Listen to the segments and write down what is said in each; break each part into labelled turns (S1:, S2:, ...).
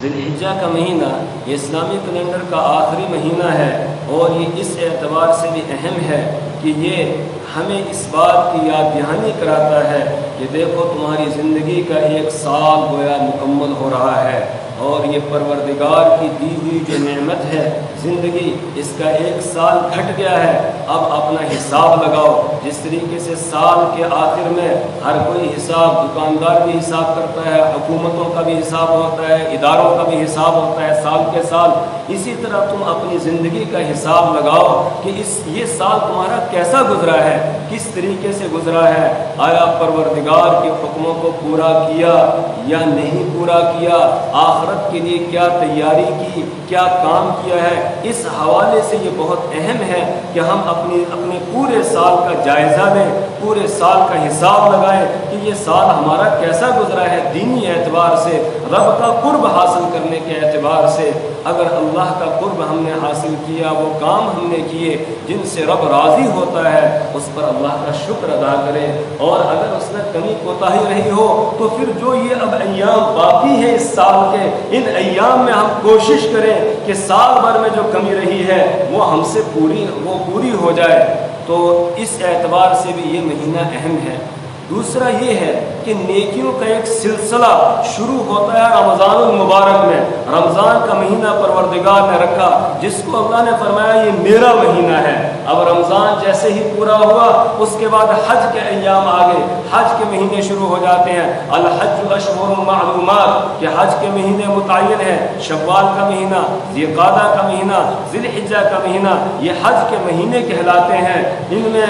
S1: ذوالحجہ کا مہینہ یہ اسلامی کیلنڈر کا آخری مہینہ ہے، اور یہ اس اعتبار سے بھی اہم ہے کہ یہ ہمیں اس بات کی یاد دہانی کراتا ہے کہ دیکھو تمہاری زندگی کا ایک سال گویا مکمل ہو رہا ہے، اور یہ پروردگار کی دی ہوئی جو نعمت ہے زندگی، اس کا ایک سال گھٹ گیا ہے۔ اب اپنا حساب لگاؤ، جس طریقے سے سال کے آخر میں ہر کوئی حساب، دکاندار بھی حساب کرتا ہے، حکومتوں کا بھی حساب ہوتا ہے، اداروں کا بھی حساب ہوتا ہے سال کے سال، اسی طرح تم اپنی زندگی کا حساب لگاؤ کہ یہ سال تمہارا کیسا گزرا ہے، کس طریقے سے گزرا ہے، آیا پروردگار کے حکموں کو پورا کیا یا نہیں پورا کیا، آخرت کے لیے کیا تیاری کی، کیا کام کیا ہے۔ اس حوالے سے یہ بہت اہم ہے کہ ہم اپنے پورے سال کا جائزہ لیں، پورے سال کا حساب لگائیں کہ یہ سال ہمارا کیسا گزرا ہے دینی اعتبار سے، رب کا قرب حاصل کرنے کے اعتبار سے۔ اگر اللہ کا قرب ہم نے حاصل کیا، وہ کام ہم نے کیے جن سے رب راضی ہوتا ہے، اس پر اللہ کا شکر ادا کریں، اور اگر اس میں کمی کوتاہی رہی ہو تو پھر جو یہ اب ایام باقی ہیں اس سال کے، ان ایام میں ہم کوشش کریں کہ سال بھر میں جو کمی رہی ہے وہ ہم سے پوری ہو جائے۔ تو اس اعتبار سے بھی یہ مہینہ اہم ہے۔ دوسرا یہ ہے کہ نیکیوں کا ایک سلسلہ شروع ہوتا ہے رمضان المبارک میں۔ رمضان کا مہینہ پروردگار نے رکھا، جس کو اللہ نے فرمایا یہ میرا مہینہ ہے۔ اب رمضان جیسے ہی پورا ہوا، اس کے بعد حج کے ایام آگے، حج کے مہینے شروع ہو جاتے ہیں۔ الحج اشہر معلومات، کہ حج کے مہینے متعین ہیں، شوال کا مہینہ، ذی القعدہ کا مہینہ، ذی الحجہ کا مہینہ، یہ حج کے مہینے کہلاتے ہیں۔ ان میں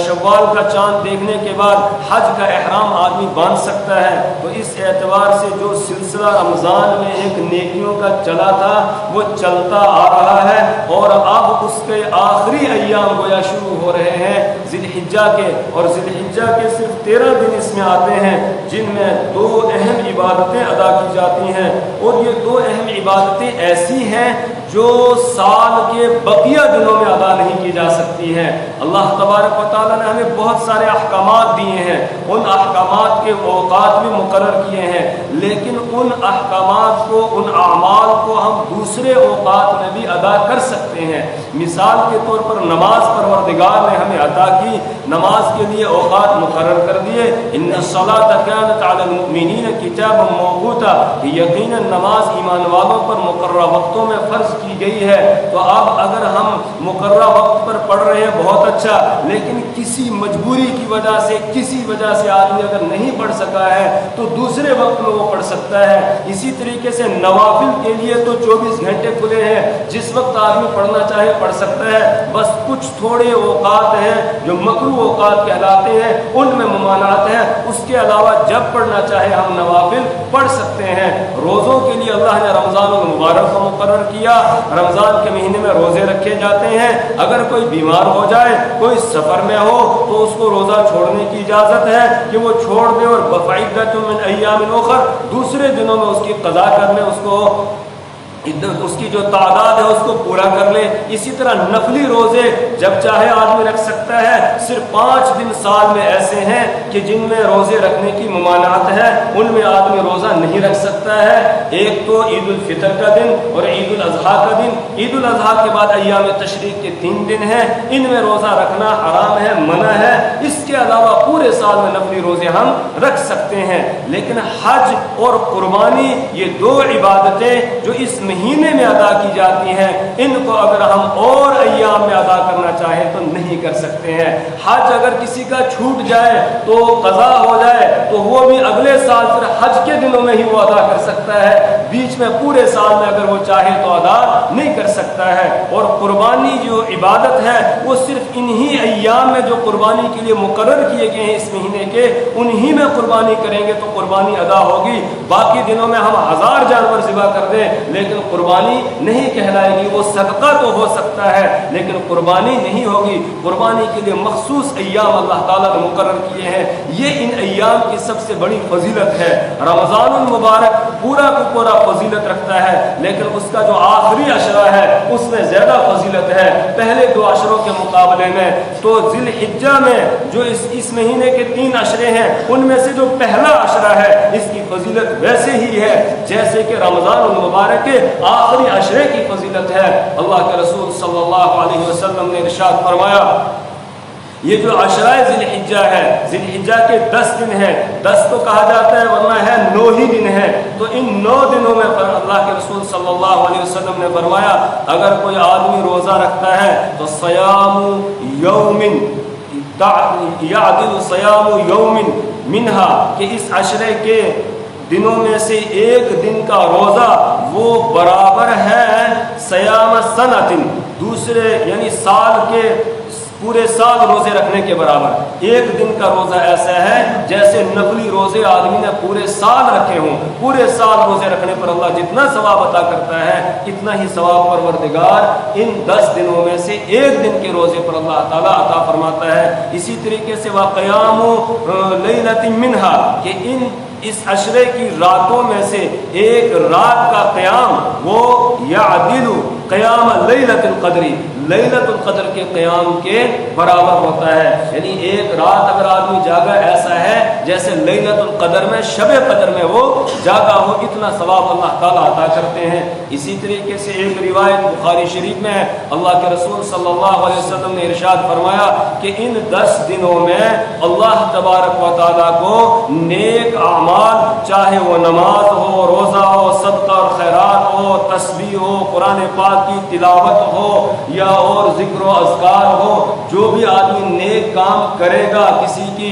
S1: شوال کا چاند دیکھنے کے بعد حج کا احرام آدمی باندھ سکتا ہے۔ تو اس اعتبار سے جو سلسلہ رمضان میں ایک نیکیوں کا چلا تھا وہ چلتا آ رہا ہے، اور اب اس کے آخری ایام گویا شروع ہو رہے ہیں ذی الحجہ کے، اور ذی الحجہ کے صرف 13 دن اس میں آتے ہیں جن میں 2 اہم عبادتیں ادا کی جاتی ہیں، اور یہ 2 اہم عبادتیں ایسی ہیں جو سال کے بقیہ دنوں میں ادا نہیں کی جا سکتی ہیں۔ اللہ تبارک و تعالیٰ نے ہمیں بہت سارے احکامات دیے ہیں، ان احکامات کے اوقات بھی مقرر کیے ہیں، لیکن ان احکامات کو، ان اعمال کو ہم دوسرے اوقات میں بھی ادا کر سکتے ہیں۔ مثال کے طور پر نماز پروردگار نے ہمیں عطا کی، نماز کے لیے اوقات مقرر کر دیے۔ ان الصلاۃ کانت علی المؤمنین کتابا موقوتا، کہ یقیناً نماز ایمان والوں پر مقررہ وقتوں میں فرض کی گئی ہے۔ تو اب اگر ہم مقررہ وقت پر پڑھ رہے ہیں بہت اچھا، لیکن کسی مجبوری کی وجہ سے، کسی وجہ سے آدمی اگر نہیں پڑھ سکا ہے تو دوسرے وقت میں وہ پڑھ سکتا ہے۔ اسی طریقے سے نوافل کے لیے تو 24 گھنٹے کھلے ہیں، جس وقت آدمی پڑھنا چاہے پڑھ سکتا ہے۔ بس کچھ تھوڑے اوقات ہیں جو مکروہ اوقات کہلاتے ہیں، ان میں ممانعت ہے، اس کے علاوہ جب پڑھنا چاہے ہم نوافل پڑھ سکتے ہیں۔ روزوں کے لیے اللہ نے رمضان المبارک کو مقرر کیا، رمضان کے مہینے میں روزے رکھے جاتے ہیں۔ اگر کوئی بیمار ہو جائے، کوئی سفر میں ہو، تو اس کو روزہ چھوڑنے کی اجازت ہے کہ وہ چھوڑ دے، اور بفعدۃ من ایام اخر، دوسرے دنوں میں اس کی قضا کر لے، اس کی جو تعداد ہے اس کو پورا کر لے۔ اسی طرح نفلی روزے جب چاہے آدمی رکھ سکتا ہے۔ صرف 5 دن سال میں ایسے ہیں کہ جن میں روزے رکھنے کی ممانعت ہے، ان میں آدمی روزہ نہیں رکھ سکتا ہے۔ ایک تو عید الفطر کا دن اور عید الاضحیٰ کا دن۔ عید الاضحیٰ کے بعد ایام تشریق کے 3 دن ہیں، ان میں روزہ رکھنا حرام ہے، منع ہے۔ اس کے علاوہ پورے سال میں نفلی روزے ہم رکھ سکتے ہیں۔ لیکن حج اور قربانی، یہ 2 عبادتیں جو اس مہینے میں ادا کی جاتی ہیں، ان کو اگر ہم اور ایام میں ادا کرنا چاہیں تو نہیں کر سکتے ہیں۔ حج اگر کسی کا چھوٹ جائے تو قضا ہو جائے تو وہ بھی اگلے سال پھر حج کے دنوں میں ہی وہ ادا کر سکتا ہے، بیچ میں پورے سال میں اگر وہ چاہے تو ادا نہیں کر سکتا ہے۔ اور قربانی جو عبادت ہے وہ صرف انہی ایام میں جو قربانی کے لیے مقرر کیے گئے ہیں اس مہینے کے، انہی میں قربانی کریں گے تو قربانی ادا ہوگی۔ باقی دنوں میں ہم 1000 جانور ذبح کر دیں لیکن قربانی نہیں کہلائے گی۔ وہ صدقہ تو ہو سکتا ہے لیکن قربانی نہیں ہوگی۔ قربانی کے لیے مخصوص ایام اللہ تعالیٰ نے مقرر کیے ہیں، یہ ان ایام کی سب سے بڑی فضیلت ہے۔ رمضان المبارک پورا کو پورا فضیلت رکھتا ہے، لیکن اس کا جو آخری عشرہ ہے اس میں زیادہ فضیلت ہے پہلے 2 عشروں کے مقابلے میں۔ تو ذی الحجہ میں جو اس مہینے کے 3 عشرے ہیں ان میں سے جو پہلا عشرہ ہے اس کی فضیلت ویسے ہی ہے جیسے کہ رمضان المبارک کے آخری عشرے کی فضیلت ہے۔ اللہ کے رسول صلی اللہ علیہ وسلم نے ارشاد فرمایا یہ جو عشرہ ذی الحجہ ہے، ذی الحجہ کے 10 دن ہیں، 10 تو کہا جاتا ہے ورنہ ہے 9 ہی دن ہیں، تو ان 9 دنوں میں اللہ کے رسول صلی اللہ علیہ وسلم نے فرمایا اگر کوئی آدمی روزہ رکھتا ہے تو صیام یوم یعدل صیام یوم منہا، کہ اس عشرے کے دنوں میں سے ایک دن کا روزہ وہ برابر ہے صیام سنۃ، دوسرے یعنی سال کے پورے سال روزے رکھنے کے برابر۔ ایک دن کا روزہ ایسا ہے جیسے نفلی روزے آدمی نے پورے سال رکھے ہوں، پورے سال روزے رکھنے پر اللہ جتنا ثواب عطا کرتا ہے اتنا ہی ثواب پروردگار ان 10 دنوں میں سے ایک دن کے روزے پر اللہ تعالیٰ عطا فرماتا ہے۔ اسی طریقے سے وقیام لیلۃ منہا، کہ اس عشرے کی راتوں میں سے ایک رات کا قیام وہ یعدل قیام لیلۃ القدر، لیلۃ القدر کے قیام کے برابر ہوتا ہے۔ یعنی ایک رات اگر آدمی جاگا ایسا ہے جیسے لیلۃ القدر میں شب قدر میں وہ جاگا ہو، اتنا ثواب اللہ تعالیٰ عطا کرتے ہیں۔ اسی طریقے سے ایک روایت بخاری شریف میں ہے اللہ کے رسول صلی اللہ علیہ وسلم نے ارشاد فرمایا کہ ان 10 دنوں میں اللہ تبارک و تعالیٰ کو نیک اعمال، چاہے وہ نماز ہو، روزہ ہو، صدقہ اور خیرات ہو، تسبیح ہو، قرآن پاک کی تلاوت ہو یا اور ذکر و اذکار ہو، جو بھی آدمی نیک کام کرے گا، کسی کی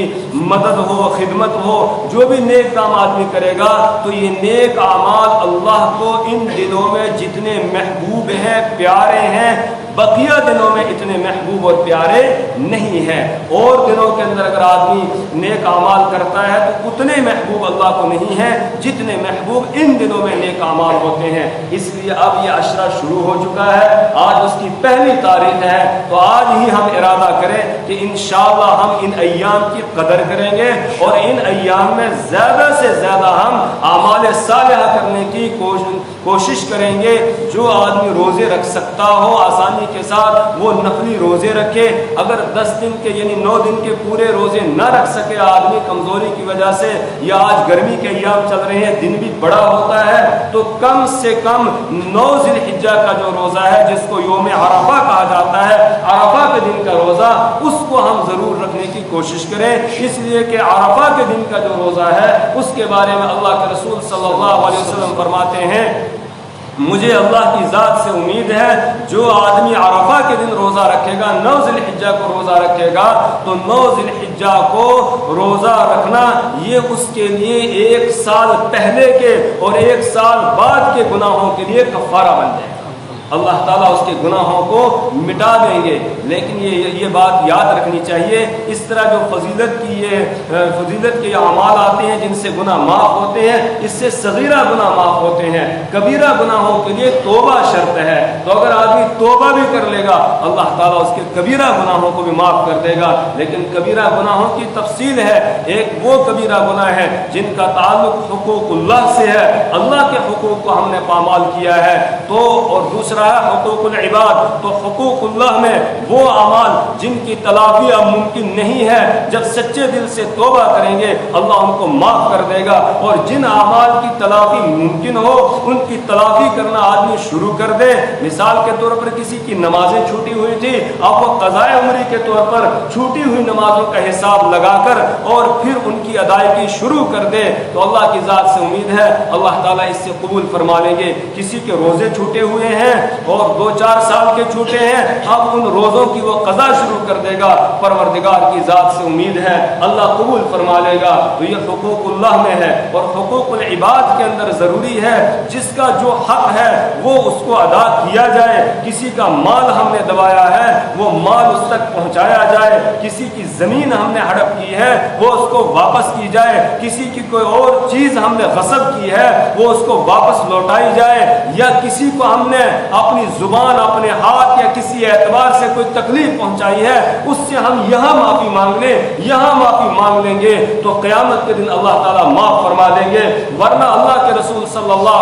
S1: مدد ہو، خدمت ہو، جو بھی نیک کام آدمی کرے گا تو یہ نیک اعمال اللہ کو ان دنوں میں جتنے محبوب ہیں، پیارے ہیں، بقیہ دنوں میں اتنے محبوب اور پیارے نہیں ہیں۔ اور دنوں کے اندر اگر آدمی نیک اعمال کرتا ہے تو اتنے محبوب اللہ کو نہیں ہیں جتنے محبوب ان دنوں میں نیک اعمال ہوتے ہیں۔ اس لیے اب یہ عشرہ شروع ہو چکا ہے، آج اس کی پہلی تاریخ ہے، تو آج ہی ہم ارادہ کریں کہ انشاءاللہ ہم ان ایام کی قدر کریں گے اور ان ایام میں زیادہ سے زیادہ ہم اعمال صالحہ کرنے کی کوشش کریں گے۔ جو آدمی روزے رکھ سکتا ہو آسانی کے ساتھ وہ نفلی روزے رکھے، اگر 10 دن کے یعنی 9 دن کے پورے روزے نہ رکھ سکے آدمی کمزوری کی وجہ سے، یا آج گرمی کے ایام چل رہے ہیں دن بھی بڑا ہوتا ہے، تو کم سے کم 9 ذی الحجہ کا جو روزہ ہے جس کو یوم عرفہ کہا جاتا ہے، عرفہ کے دن کا روزہ، اس کو ہم ضرور رکھنے کی کوشش کریں، اس لیے کہ عرفہ کے دن کا جو روزہ ہے اس کے بارے میں اللہ کے رسول صلی اللہ علیہ وسلم فرماتے ہیں مجھے اللہ کی ذات سے امید ہے جو آدمی عرفہ کے دن روزہ رکھے گا، 9 ذی الحجہ کو روزہ رکھے گا، تو 9 ذی الحجہ کو روزہ رکھنا یہ اس کے لیے 1 سال پہلے کے اور 1 سال بعد کے گناہوں کے لیے کفارہ بن جائے گا۔ اللہ تعالیٰ اس کے گناہوں کو مٹا دیں گے۔ لیکن یہ بات یاد رکھنی چاہیے، اس طرح جو فضیلت کے اعمال آتے ہیں جن سے گناہ معاف ہوتے ہیں، اس سے صغیرہ گناہ معاف ہوتے ہیں، کبیرہ گناہوں کے لیے توبہ شرط ہے، تو اگر آدمی توبہ بھی کر لے گا اللہ تعالیٰ اس کے کبیرہ گناہوں کو بھی معاف کر دے گا۔ لیکن کبیرہ گناہوں کی تفصیل ہے، ایک وہ کبیرہ گناہ ہے جن کا تعلق حقوق اللہ سے ہے، اللہ کے حقوق کو ہم نے پامال کیا ہے، تو اور دوسرا حقوق العباد، تو حقوق اللہ میں وہ اعمال جن کی تلافی اب ممکن نہیں ہے، جب سچے دل سے توبہ کریں گے اللہ ان کو معاف کر دے گا، اور جن اعمال کی تلافی ممکن ہو ان کی تلافی کرنا آدمی شروع کر دے۔ مثال کے طور پر کسی کی نمازیں چھوٹی ہوئی تھی، اب وہ قضاء عمری کے طور پر چھوٹی ہوئی نمازوں کا حساب لگا کر اور پھر ان کی ادائیگی شروع کر دے، تو اللہ کی ذات سے امید ہے اللہ تعالیٰ اس سے قبول فرما لیں گے۔ کسی کے روزے چھوٹے ہوئے ہیں اور 2-4 سال کے چھوٹے ہیں، اب ان روزوں کی وہ قضا شروع کر دے گا، پروردگار کی ذات سے امید ہے اللہ قبول فرما لے گا۔ تو یہ حقوق اللہ میں ہے، اور حقوق العباد کے اندر ضروری ہے جس کا جو حق ہے وہ اس کو ادا کیا جائے۔ کسی کا مال ہم نے دبایا ہے وہ مال اس تک پہنچایا جائے، کسی کی زمین ہم نے ہڑپ کی ہے وہ اس کو واپس کی جائے، کسی کی کوئی اور چیز ہم نے غصب کی ہے وہ اس کو واپس لوٹائی جائے، یا کسی کو ہم نے اپنی زبان، اپنے ہاتھ یا کسی اعتبار سے کوئی تکلیف پہنچائی ہے اس سے ہم یہاں معافی مانگ لیں، یہاں معافی مانگ لیں گے تو قیامت کے دن اللہ تعالیٰ معاف فرما دیں گے۔ ورنہ اللہ کے رسول صلی اللہ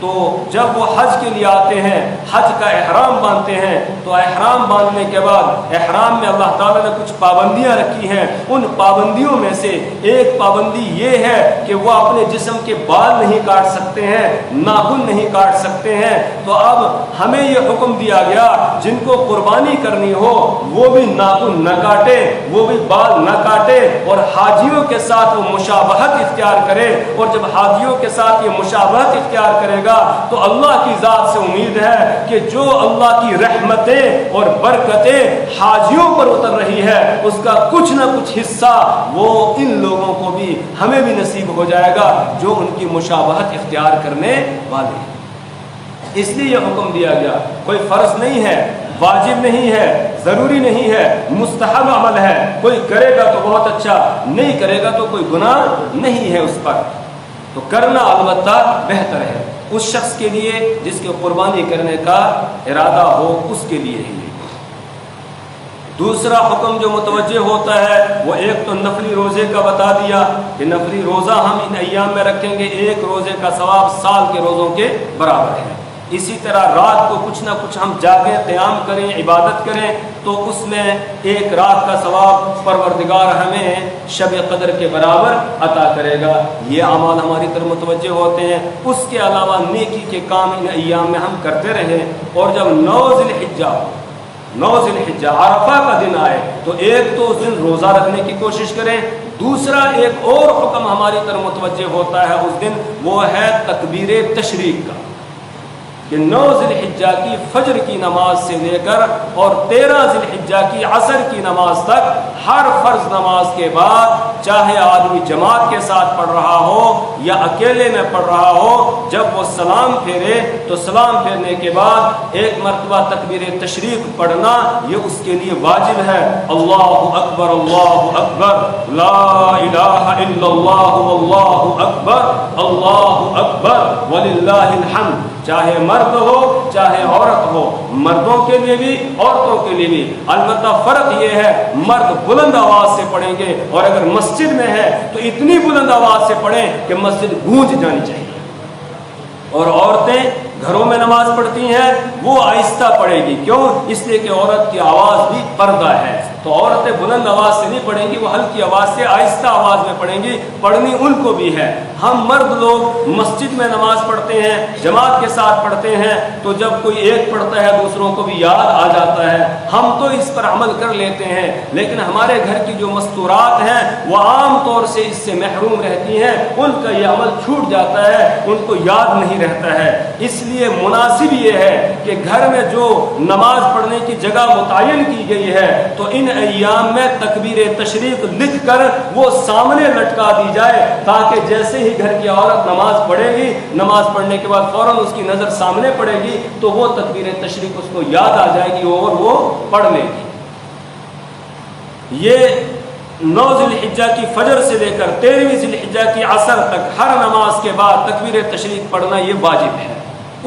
S1: تو جب وہ حج کے لیے آتے ہیں، حج کا احرام باندھتے ہیں، تو احرام باندھنے کے بعد احرام میں اللہ تعالیٰ نے کچھ پابندیاں رکھی ہیں۔ ان پابندیوں میں سے ایک پابندی یہ ہے کہ وہ اپنے جسم کے بال نہیں کاٹ سکتے ہیں، ناخن نہیں کاٹ سکتے ہیں۔ تو اب ہمیں یہ حکم دیا گیا جن کو قربانی کرنی ہو وہ بھی ناخن نہ کاٹے، وہ بھی بال نہ کاٹے، اور حاجیوں کے ساتھ وہ مشابہت اختیار کرے۔ اور جب حاجیوں کے ساتھ یہ مشابہت اختیار کرے گا تو اللہ کی ذات سے امید ہے کہ جو اللہ کی رحمتیں اور برکتیں حاجیوں پر اتر رہی ہے اس کا کچھ نہ کچھ حصہ وہ ان لوگوں کو بھی، ہمیں بھی نصیب ہو جائے گا جو ان کی مشابہت اختیار کرنے والے ہیں۔ اس لیے یہ حکم دیا گیا، کوئی فرض نہیں ہے، واجب نہیں ہے، ضروری نہیں ہے، مستحب عمل ہے۔ کوئی کرے گا تو بہت اچھا، نہیں کرے گا تو کوئی گناہ نہیں ہے اس پر، تو کرنا البتہ بہتر ہے اس شخص کے لیے جس کے قربانی کرنے کا ارادہ ہو، اس کے لیے ہی۔ دوسرا حکم جو متوجہ ہوتا ہے وہ ایک تو نفلی روزے کا بتا دیا کہ نفلی روزہ ہم ان ایام میں رکھیں گے، ایک روزے کا ثواب سال کے روزوں کے برابر ہے۔ اسی طرح رات کو کچھ نہ کچھ ہم جاگیں، قیام کریں، عبادت کریں، تو اس میں ایک رات کا ثواب پروردگار ہمیں شب قدر کے برابر عطا کرے گا۔ یہ اعمال ہماری طرف متوجہ ہوتے ہیں۔ اس کے علاوہ نیکی کے کام ان ایام میں ہم کرتے رہیں، اور جب 9 ذی الحجہ عرفہ کا دن آئے تو ایک تو اس دن روزہ رکھنے کی کوشش کریں، دوسرا ایک اور حکم ہماری طرف متوجہ ہوتا ہے اس دن، وہ ہے تکبیر تشریق کا، کہ 9 ذی الحجہ کی فجر کی نماز سے لے کر اور 13 ذی الحجہ کی عصر کی نماز تک ہر فرض نماز کے بعد، چاہے آدمی جماعت کے ساتھ پڑھ رہا ہو یا اکیلے میں پڑھ رہا ہو، جب وہ سلام پھیرے تو سلام پھیرنے کے بعد ایک مرتبہ تکبیر تشریق پڑھنا یہ اس کے لیے واجب ہے۔ اللہ اکبر لا الہ الا اللہ واللہ اکبر وللہ الحمد، چاہے مرد ہو چاہے عورت ہو، مردوں کے لیے بھی عورتوں کے لیے بھی۔ البتہ فرق یہ ہے مرد بلند آواز سے پڑھیں گے، اور اگر مسجد میں ہے تو اتنی بلند آواز سے پڑھیں کہ مسجد گونج جانی چاہیے، اور عورتیں گھروں میں نماز پڑھتی ہیں وہ آہستہ پڑھے گی، کیوں؟ اس لیے کہ عورت کی آواز بھی پردہ ہے، تو عورتیں بلند آواز سے نہیں پڑھیں گی، وہ ہلکی آواز سے آہستہ آواز میں پڑھیں گی، پڑھنی ان کو بھی ہے۔ ہم مرد لوگ مسجد میں نماز پڑھتے ہیں، جماعت کے ساتھ پڑھتے ہیں، تو جب کوئی ایک پڑھتا ہے دوسروں کو بھی یاد آ جاتا ہے، ہم تو اس پر عمل کر لیتے ہیں، لیکن ہمارے گھر کی جو مستورات ہیں وہ عام طور سے اس سے محروم رہتی ہیں، ان کا یہ عمل چھوٹ جاتا ہے، ان کو یاد نہیں رہتا ہے۔ اس لیے مناسب یہ ہے کہ گھر میں جو نماز پڑھنے کی جگہ متعین کی گئی ہے تو ان ایام میں تکبیر تشریق لکھ کر وہ سامنے لٹکا دی جائے، تاکہ جیسے ہی گھر کی عورت نماز پڑھے گی، نماز پڑھنے کے بعد فوراً اس کی نظر سامنے پڑے گی تو وہ تکبیر تشریق اس کو یاد آ جائے گی اور وہ پڑھ لے گی۔ یہ 9 ذی الحجہ کی فجر سے لے کر 13 ذی الحجہ کی عصر تک ہر نماز کے بعد تکبیر تشریق پڑھنا یہ واجب ہے۔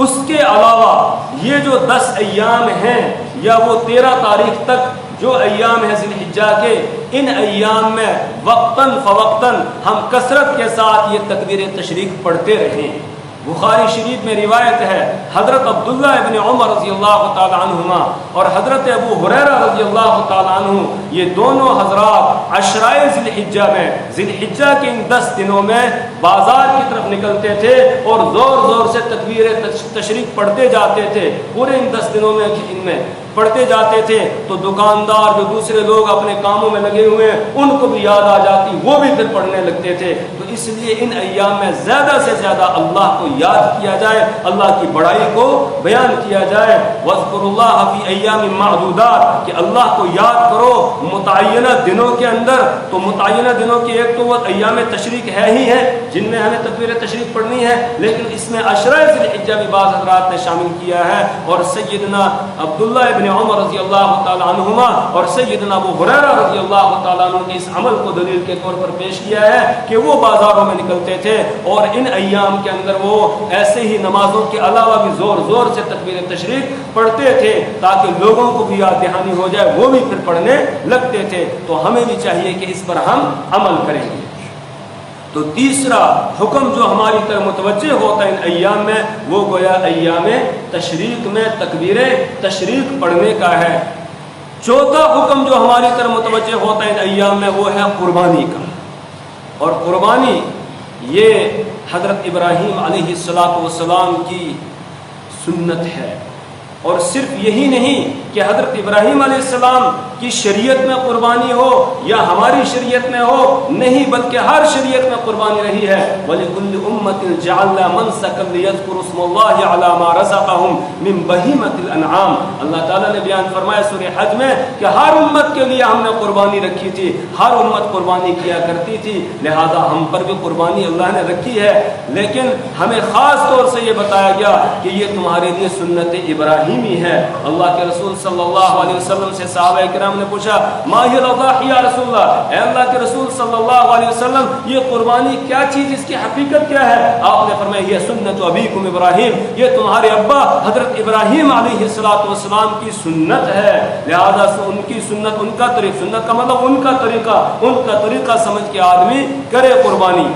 S1: اس کے علاوہ یہ جو 10 ایام ہیں یا وہ 13 تاریخ تک جو ایام ہیں ذی الحجہ کے، ان ایام میں وقتاً فوقتاً ہم کثرت کے ساتھ یہ تکبیر تشریق پڑھتے رہیں۔ بخاری شریف میں روایت ہے، حضرت عبداللہ ابن عمر رضی اللہ تعالی عنہما اور حضرت ابو ہریرہ رضی اللہ تعالی عنہ، یہ دونوں حضرات عشرائے ذی الحجہ میں، ذی الحجہ کے ان 10 دنوں میں بازار کی طرف نکلتے تھے اور زور زور سے تکبیر تشریق پڑھتے جاتے تھے۔ پورے ان 10 دنوں میں ان میں پڑھتے جاتے تھے تو دکاندار جو دوسرے لوگ اپنے کاموں میں لگے ہوئے ہیں ان کو بھی یاد آ جاتی، وہ بھی پھر پڑھنے لگتے تھے۔ تو اس لیے ان ایام میں زیادہ سے زیادہ اللہ کو یاد کیا جائے، اللہ کی بڑائی کو بیان کیا جائے۔ وَاذْكُرُوا اللَّهَ فِي أَيَّامٍ مَّعْدُودَاتٍ، کہ اللہ کو یاد کرو متعینہ دنوں کے اندر۔ تو متعینہ دنوں کے ایک تو وہ ایام تشریق ہے ہی ہے جن میں ہمیں تکبیر تشریق پڑھنی ہے، لیکن اس میں عشرۂ ذی الحجہ بھی بعض حضرات نے شامل کیا ہے، اور سیدنا عبداللہ ابن عمر رضی اللہ تعالی عنہما اور سیدنا ابو ہریرہ رضی اللہ تعالی عنہ نے اس عمل کو دلیل کے طور پر پیش کیا ہے کہ وہ بازاروں میں نکلتے تھے اور ان ایام کے اندر وہ ایسے ہی نمازوں کے علاوہ بھی زور زور سے تکبیر تشریق پڑھتے تھے تاکہ لوگوں کو بھی یاد دہانی ہو جائے، وہ بھی پھر پڑھنے لگتے تھے۔ تو ہمیں بھی چاہیے کہ اس پر ہم عمل کریں گے۔ تو تیسرا حکم جو ہماری طرف متوجہ ہوتا ہے ان ایام میں، وہ گویا ایام تشریق میں تکبیر تشریق پڑھنے کا ہے۔ چوتھا حکم جو ہماری طرف متوجہ ہوتا ہے ان ایام میں، وہ ہے قربانی کا۔ اور قربانی یہ حضرت ابراہیم علیہ السلام کی سنت ہے۔ اور صرف یہی نہیں کہ حضرت ابراہیم علیہ السلام کی شریعت میں قربانی ہو یا ہماری شریعت میں ہو، نہیں، بلکہ ہر شریعت میں قربانی رہی ہے۔ وَلِكُلِّ أُمَّةٍ جَعَلْنَا مَنسَكًا لِيَذْكُرُوا اسْمَ اللَّهِ عَلَى مَا رَزَقَهُم مِّن بَهِيمَةِ الْأَنْعَامِ۔ اللہ تعالیٰ نے بیان فرمایا سورہ حج میں کہ ہر امت کے لیے ہم نے قربانی رکھی تھی، ہر امت قربانی کیا کرتی تھی، لہذا ہم پر بھی قربانی اللہ نے رکھی ہے۔ لیکن ہمیں خاص طور سے یہ بتایا گیا کہ یہ تمہارے لیے سنت ابراہیمی ہے۔ اللہ کے رسول صلی اللہ علیہ وسلم سے صحابہ کرام نے پوچھا ما ہی الاضاحی یا رسول اللہ، اے اللہ کے رسول صلی اللہ علیہ وسلم یہ قربانی کیا چیز، اس کی حقیقت کیا ہے؟ آپ نے فرمایا یہ سنت ابیکم ابراہیم، یہ تمہارے ابا حضرت ابراہیم علیہ السلام کی سنت ہے، لہذا ان کی سنت، ان کا طریقہ، سنت کا مطلب ان کا طریقہ سمجھ کے آدمی کرے قربانی۔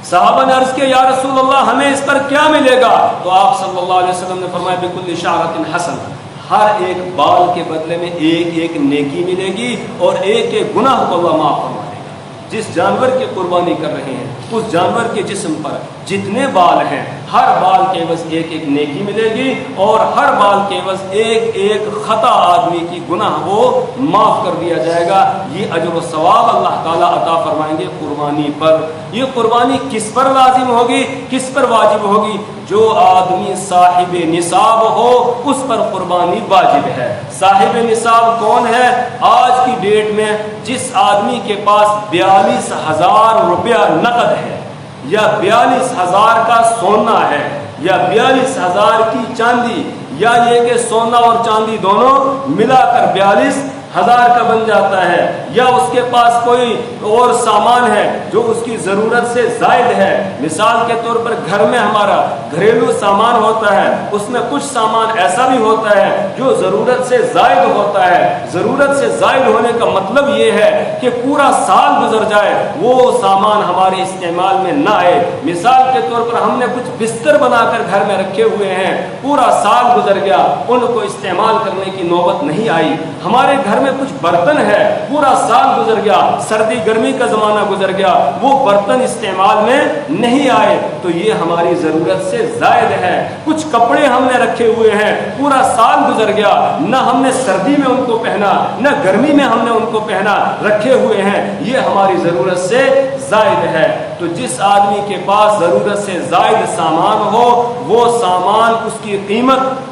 S1: صحابہ نے عرض کیا یا رسول اللہ ہمیں اس پر کیا ملے گا؟ تو آپ صلی اللہ علیہ وسلم نے فرمایا بکل شعرۃ حسنہ، ہر ایک بال کے بدلے میں ایک ایک نیکی ملے گی اور ایک ایک گناہ کو اللہ معاف فرما دے گا۔ جس جانور کی قربانی کر رہے ہیں اس جانور کے جسم پر جتنے بال ہیں، ہر بال کے عوض ایک ایک نیکی ملے گی اور ہر بال کے عوض ایک ایک خطا آدمی کی گناہ وہ معاف کر دیا جائے گا۔ یہ اجر و ثواب اللہ تعالیٰ عطا فرمائیں گے قربانی پر۔ یہ قربانی کس پر لازم ہوگی، کس پر واجب ہوگی؟ جو آدمی صاحب نصاب ہو اس پر قربانی واجب ہے۔ صاحب نصاب کون ہے؟ آج کی ڈیٹ میں جس آدمی کے پاس 42,000 روپیہ نقد ہے یا 42,000 کا سونا ہے یا 42,000 کی چاندی، یا یہ کہ سونا اور چاندی دونوں ملا کر 42,000 کا بن جاتا ہے، یا اس کے پاس کوئی اور سامان ہے جو اس کی ضرورت سے زائد ہے۔ مثال کے طور پر گھر میں ہمارا گھریلو سامان ہوتا ہے، اس میں کچھ سامان ایسا بھی ہوتا ہے جو ضرورت سے زائد ہوتا ہے۔ ضرورت سے زائد ہونے کا مطلب یہ ہے کہ پورا سال گزر جائے وہ سامان ہمارے استعمال میں نہ آئے۔ مثال کے طور پر ہم نے کچھ بستر بنا کر گھر میں رکھے ہوئے ہیں، پورا سال گزر گیا ان کو استعمال کرنے کی نوبت نہیں آئی۔ ہمارے گھر میں کچھ برتن ہے، پورا سال گزر گیا، سردی گرمی کا زمانہ گزر گیا، وہ برتن استعمال میں نہیں آئے، تو یہ ہماری ضرورت سے زائد ہے۔ کچھ کپڑے ہم نے رکھے ہوئے ہیں، پورا سال گزر گیا، نہ ہم نے سردی میں ان کو پہنا نہ گرمی میں ہم نے ان کو پہنا، رکھے ہوئے ہیں، یہ ہماری ضرورت سے زائد ہے۔ تو جس آدمی کے پاس ضرورت سے زائد سامان ہو، وہ سامان اس کی قیمت،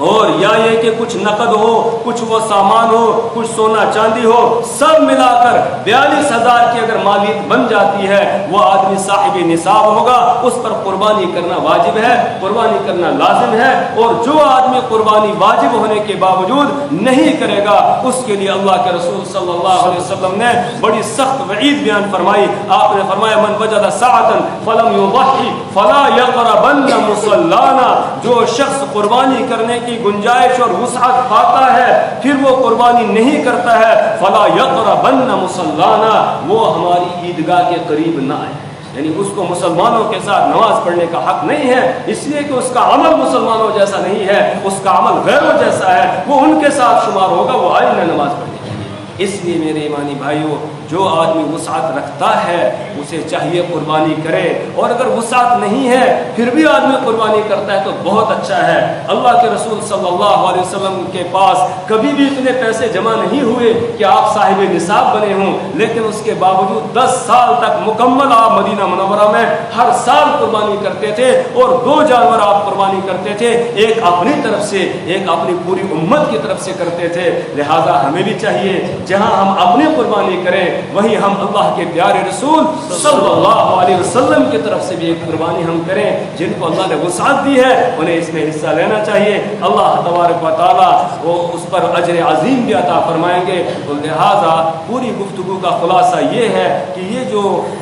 S1: اور یا یہ کہ کچھ نقد ہو، کچھ وہ سامان ہو، کچھ سونا چاندی ہو، سب ملا کر 42,000 کی اگر مالیت بن جاتی ہے، وہ آدمی صاحب نصاب ہوگا، اس پر قربانی کرنا واجب ہے، قربانی کرنا لازم ہے۔ اور جو آدمی قربانی واجب ہونے کے باوجود نہیں کرے گا، اس کے لیے اللہ کے رسول صلی اللہ علیہ وسلم نے بڑی سخت وعید بیان فرمائی۔ آپ نے فرمایا من وجد سعة فلم يضحي فلا يقربن مصلانا، جو شخص قربانی کرنے کی گنجائش اور وسعت پاتا ہے پھر وہ قربانی نہیں کرتا ہے، فلا یقربن مصلانا، وہ ہماری عیدگاہ کے قریب نہ آئے، یعنی اس کو مسلمانوں کے ساتھ نماز پڑھنے کا حق نہیں ہے، اس لیے کہ اس کا عمل مسلمانوں جیسا نہیں ہے، اس کا عمل غیروں جیسا ہے، وہ ان کے ساتھ شمار ہوگا، وہ آئے نہ نماز پڑھنے کے لیے۔ اس لیے میرے ایمانی بھائیوں، جو آدمی وسعت رکھتا ہے اسے چاہیے قربانی کرے، اور اگر وسعت نہیں ہے پھر بھی آدمی قربانی کرتا ہے تو بہت اچھا ہے۔ اللہ کے رسول صلی اللہ علیہ وسلم کے پاس کبھی بھی اتنے پیسے جمع نہیں ہوئے کہ آپ صاحب نصاب بنے ہوں، لیکن اس کے باوجود 10 سال تک مکمل آپ مدینہ منورہ میں ہر سال قربانی کرتے تھے، اور 2 جانور آپ قربانی کرتے تھے، ایک اپنی طرف سے ایک اپنی پوری امت کی طرف سے کرتے تھے۔ لہذا ہمیں بھی چاہیے جہاں ہم اپنی قربانی کریں وہیں ہم اللہ کے پیارے رسول صلی اللہ علیہ وسلم کی طرف سے بھی ایک قربانی ہم کریں، جن کو اللہ نے وسعت دی ہے انہیں اس میں حصہ لینا چاہیے۔ اللہ تبارک و تعالیٰ وہ اس پر اجر عظیم بھی عطا فرمائیں گے۔ تو لہٰذا پوری گفتگو کا خلاصہ یہ ہے کہ یہ جو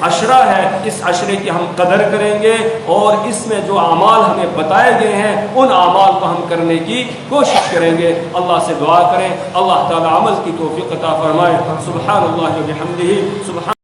S1: عشرہ ہے اس عشرے کی ہم قدر کریں گے، اور اس میں جو اعمال ہمیں بتائے گئے ہیں ان اعمال کو ہم کرنے کی کوشش کریں گے۔ اللہ سے دعا کریں اللہ تعالیٰ عمل کی توفیق عطا فرمائے۔ سبحان اللہ و بحمدہ، سبحان